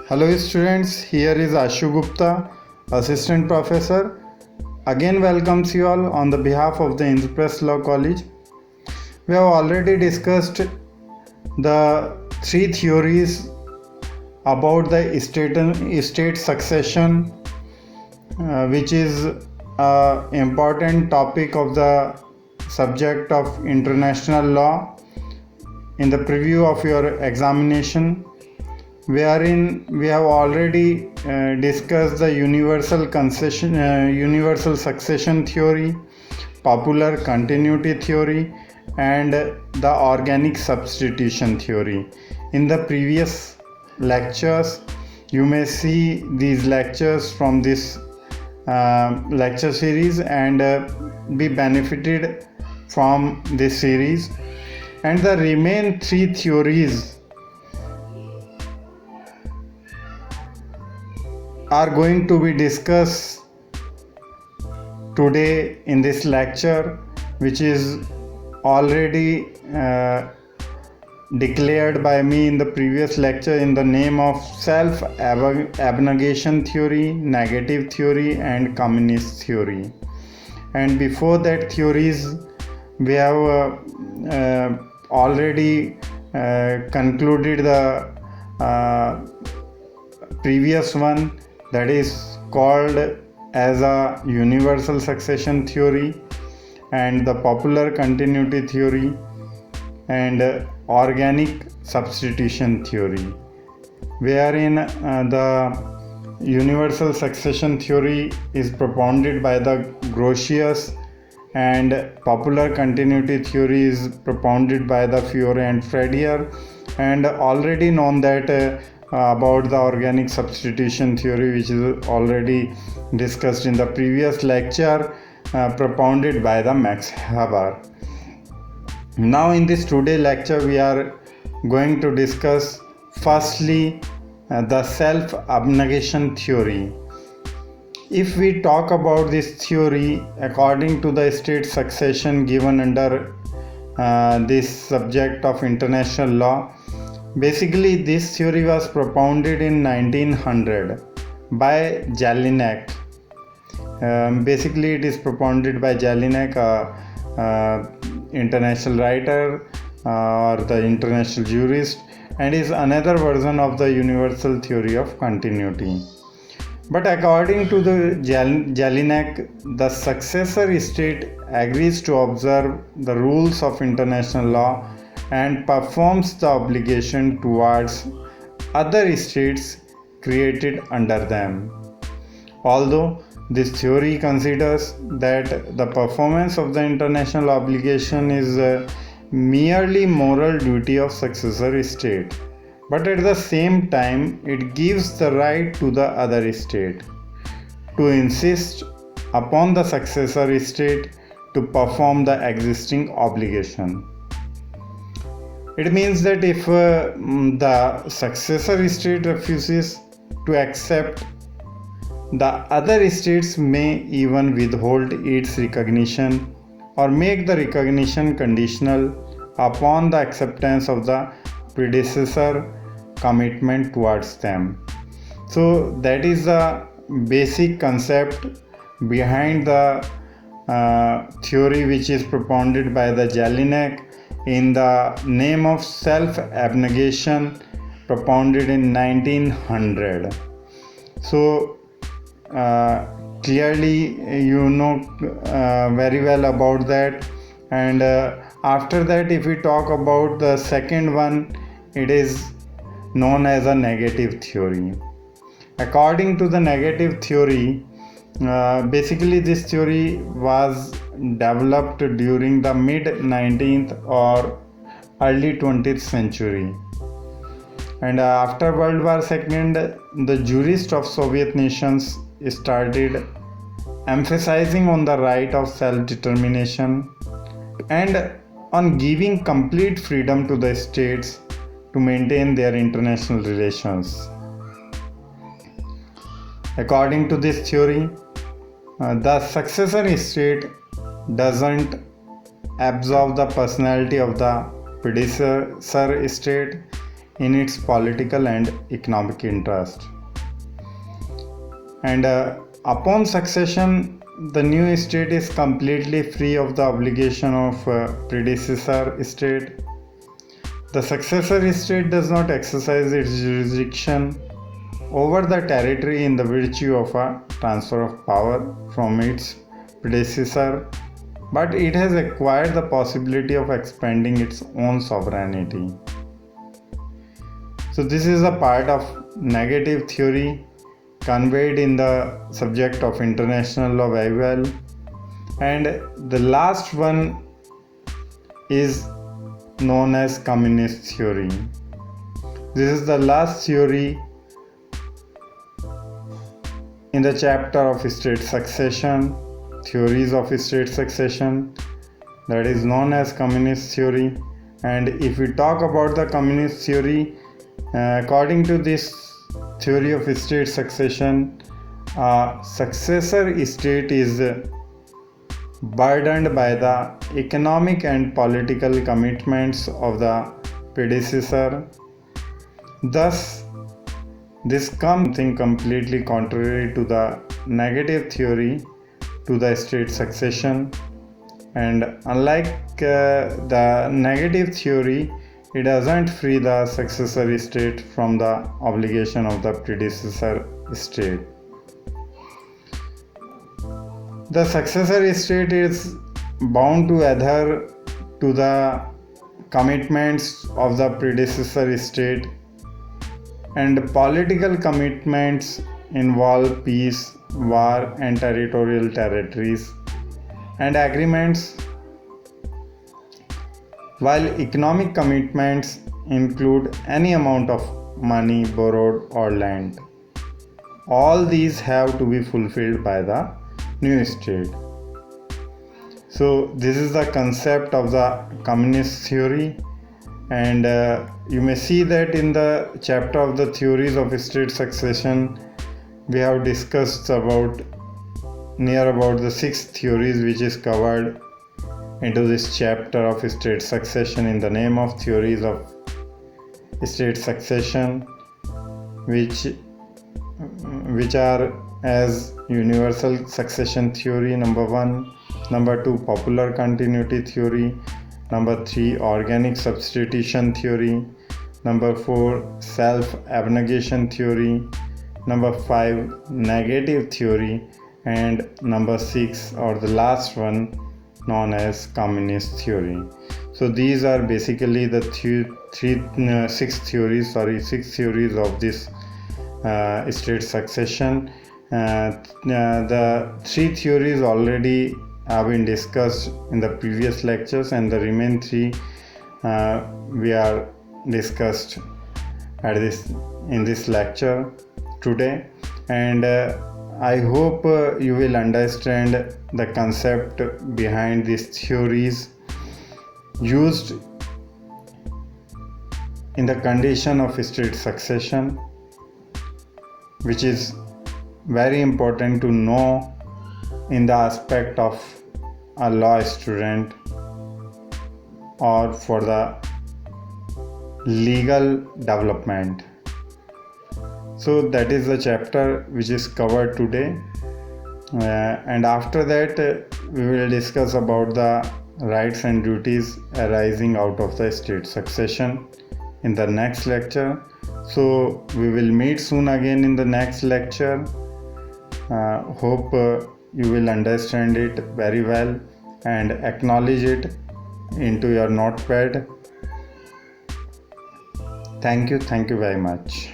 Hello students, here is Ashu Gupta, Assistant Professor. Again welcomes you all on the behalf of the Indraprastha Law College. We have already discussed the three theories about the estate succession, which is an important topic of the subject of international law in the preview of your examination, wherein we have already discussed the universal succession theory, popular continuity theory, and the organic substitution theory. In the previous lectures, you may see these lectures from this lecture series and be benefited from this series. And the remaining three theories are going to be discussed today in this lecture, which is already declared by me in the previous lecture in the name of self-abnegation theory, negative theory, and communist theory. And before that theories, we have already concluded the previous one, that is called as a universal succession theory, and the popular continuity theory, and organic substitution theory, wherein the universal succession theory is propounded by the Grotius, and popular continuity theory is propounded by the Fiore and Fredier, and already known that about the organic substitution theory, which is already discussed in the previous lecture, propounded by the Max Haber. Now in this today lecture we are going to discuss firstly the self-abnegation theory. If we talk about this theory according to the estate succession given under this subject of international law, basically this theory was propounded in 1900 by Jelinek. Basically it is propounded by Jelinek, international writer or the international jurist, and is another version of the universal theory of continuity. But according to the Jelinek, the successor estate agrees to observe the rules of international law and performs the obligation towards other estates created under them. Although this theory considers that the performance of the international obligation is merely moral duty of successor estate, but at the same time it gives the right to the other estate to insist upon the successor estate to perform the existing obligation. It means that if the successor estate refuses to accept, the other estates may even withhold its recognition or make the recognition conditional upon the acceptance of the predecessor commitment towards them. So that is the basic concept behind the theory which is propounded by the Jelinek in the name of self-abnegation, propounded in 1900. So clearly you know very well about that. And after that, if we talk about the second one, it is known as a negative theory. According to the negative theory, basically this theory was developed during the mid 19th or early 20th century, and after World War II, the jurists of Soviet nations started emphasizing on the right of self-determination and on giving complete freedom to the states to maintain their international relations. According to this theory, the successor estate doesn't absorb the personality of the predecessor estate. in its political and economic interest. And upon succession, the new state is completely free of the obligation of predecessor state. The successor state does not exercise its jurisdiction over the territory in the virtue of a transfer of power from its predecessor, but it has acquired the possibility of expanding its own sovereignty. So this is a part of negative theory conveyed in the subject of international law very well. And the last one is known as communist theory. This is the last theory in the chapter of state succession, theories of state succession, that is known as communist theory. And if we talk about the communist theory, according to this theory of state succession, a successor state is burdened by the economic and political commitments of the predecessor. Thus, this comes something completely contrary to the negative theory to the state succession. And unlike the negative theory, it doesn't free the successor state from the obligation of the predecessor state. The successor state is bound to adhere to the commitments of the predecessor state, and political commitments involve peace, war, and territorial territories and agreements, while economic commitments include any amount of money borrowed or lent. All these have to be fulfilled by the new state. So this is the concept of the communist theory, and you may see that in the chapter of the theories of state succession we have discussed about the 6 theories which is covered into this chapter of state succession in the name of theories of state succession, which are as universal succession theory number 1, number 2 popular continuity theory, number 3 organic substitution theory, number 4 self abnegation theory, number 5 negative theory, and number 6 or the last one known as communist theory. So these are basically the 6 theories of this state succession. The 3 theories already have been discussed in the previous lectures, and the remaining 3 we are discussed in this lecture today. And I hope you will understand the concept behind these theories used in the condition of state succession, which is very important to know in the aspect of a law student or for the legal development. So that is the chapter which is covered today, and after that we will discuss about the rights and duties arising out of the state succession in the next lecture. So we will meet soon again in the next lecture. Hope you will understand it very well and acknowledge it into your notepad. Thank you very much.